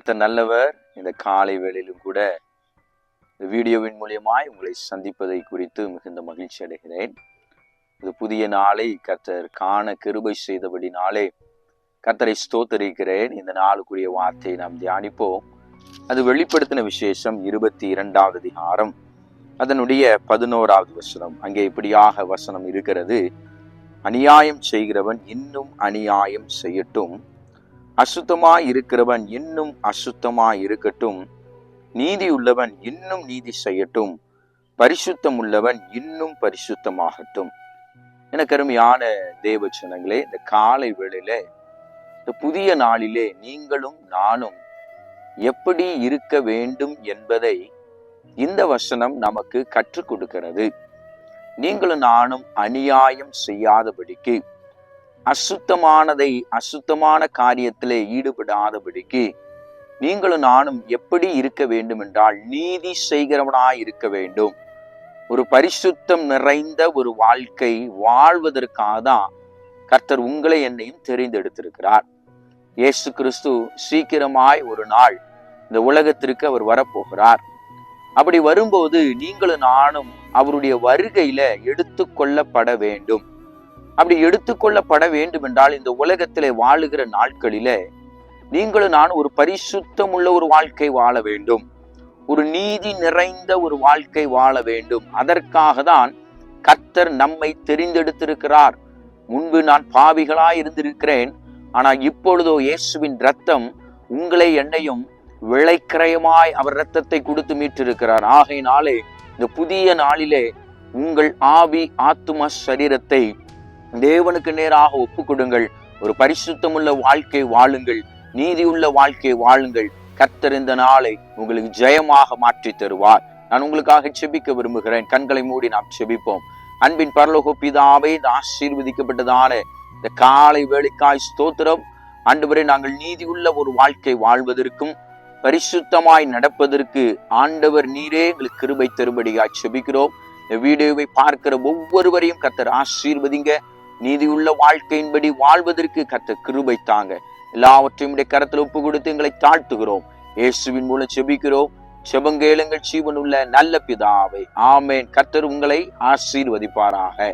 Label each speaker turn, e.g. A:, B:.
A: கர்த்தர் நல்லவர். இந்த காலை வேளையிலும் கூட இந்த வீடியோவின் மூலியமாய் உங்களை சந்திப்பதை குறித்து மிகுந்த மகிழ்ச்சி அடைகிறேன். இது புதிய நாளை கர்த்தர் காண கிருபை செய்தபடினாலே கர்த்தரை ஸ்தோத்தரிக்கிறேன். இந்த நாளுக்குரிய வார்த்தையை நாம் தியானிப்போம். அது வெளிப்படுத்தின விசேஷம் 22வது அதிகாரம் அதனுடைய 11வது வசனம். அங்கே இப்படியாக வசனம் இருக்கிறது: அநியாயம் செய்கிறவன் இன்னும் அநியாயம் செய்யட்டும், அசுத்தமாய் இருக்கிறவன் இன்னும் அசுத்தமாய் இருக்கட்டும், நீதி உள்ளவன் இன்னும் நீதி செய்யட்டும், பரிசுத்தம் உள்ளவன் இன்னும் பரிசுத்தமாகட்டும். எனக்கு அருமையான தேவச்சனங்களே, இந்த காலை வேளையில இந்த புதிய நாளிலே நீங்களும் நானும் எப்படி இருக்க வேண்டும் என்பதை இந்த வசனம் நமக்கு கற்றுக் கொடுக்கிறது. நீங்களும் நானும் அநியாயம் செய்யாதபடிக்கு, அசுத்தமானதை அசுத்தமான காரியத்திலே ஈடுபடாதபடிக்கு நீங்களும் நானும் எப்படி இருக்க வேண்டும் என்றால் நீதி செய்கிறவனாய் இருக்க வேண்டும். ஒரு பரிசுத்தம் நிறைந்த ஒரு வாழ்க்கை வாழ்வதற்காக தான் கர்த்தர் உங்களை என்னையும் தெரிந்தெடுத்திருக்கிறார். இயேசு கிறிஸ்து சீக்கிரமாய் ஒரு நாள் இந்த உலகத்திற்கு அவர் வரப்போகிறார். அப்படி வரும்போது நீங்களும் நானும் அவருடைய வருகையில எடுத்துக்கொள்ளப்பட வேண்டும். அப்படி எடுத்துக்கொள்ளப்பட வேண்டும் என்றால் இந்த உலகத்திலே வாழுகிற நாட்களில நீங்களும் நானும் ஒரு பரிசுத்தம் உள்ள ஒரு வாழ்க்கை வாழ வேண்டும். ஒரு நீதி நிறைந்த ஒரு வாழ்க்கை வாழ வேண்டும். அதற்காக தான் கர்த்தர் நம்மை தெரிந்தெடுத்திருக்கிறார். முன்பு நான் பாவிகளாய் இருந்திருக்கிறேன், ஆனால் இப்பொழுதோ இயேசுவின் இரத்தம் உங்களை என்னையும் விலைக்கிரயமாய் அவர் இரத்தத்தை கொடுத்து மீட்டிருக்கிறார். ஆகையினாலே இந்த புதிய நாளிலே உங்கள் ஆவி ஆத்தும சரீரத்தை தேவனுக்கு நேராக ஒப்பு கொடுங்கள். ஒரு பரிசுத்தமுள்ள வாழ்க்கை வாழுங்கள், நீதியுள்ள வாழ்க்கை வாழுங்கள். கர்த்தர் இந்த நாளை உங்களுக்கு ஜெயமாக மாற்றி தருவார். நான் உங்களுக்காக செபிக்க விரும்புகிறேன். கண்களை மூடி நாம் செபிப்போம். அன்பின் பரலோக பிதாவே, இந்த ஆசீர்வதிக்கப்பட்டதான இந்த காலை வேளைக்காய் ஸ்தோத்திரம். ஆண்டவரே, நாங்கள் நீதியுள்ள ஒரு வாழ்க்கை வாழ்வதற்கும் பரிசுத்தமாய் நடப்பதற்கு ஆண்டவர் நீரே எங்களுக்கு கிருபை தரும்படியாய் செபிக்கிறோம். இந்த வீடியோவை பார்க்கிற ஒவ்வொருவரையும் கர்த்தர் ஆசீர்வதிங்க. நீதியுள்ள வாழ்க்கையின்படி வாழ்வதற்கு கர்த்தர் கிருபை தாங்க. எல்லாவற்றையும் கரத்தில் ஒப்பு கொடுத்து எங்களை தாழ்த்துகிறோம். இயேசுவின் மூலம் செபிக்கிறோம். செபங்கேளுங்கள் ஜீவனுள்ள நல்ல பிதாவே, ஆமேன். கர்த்தர் உங்களை ஆசீர்வதிப்பாராக.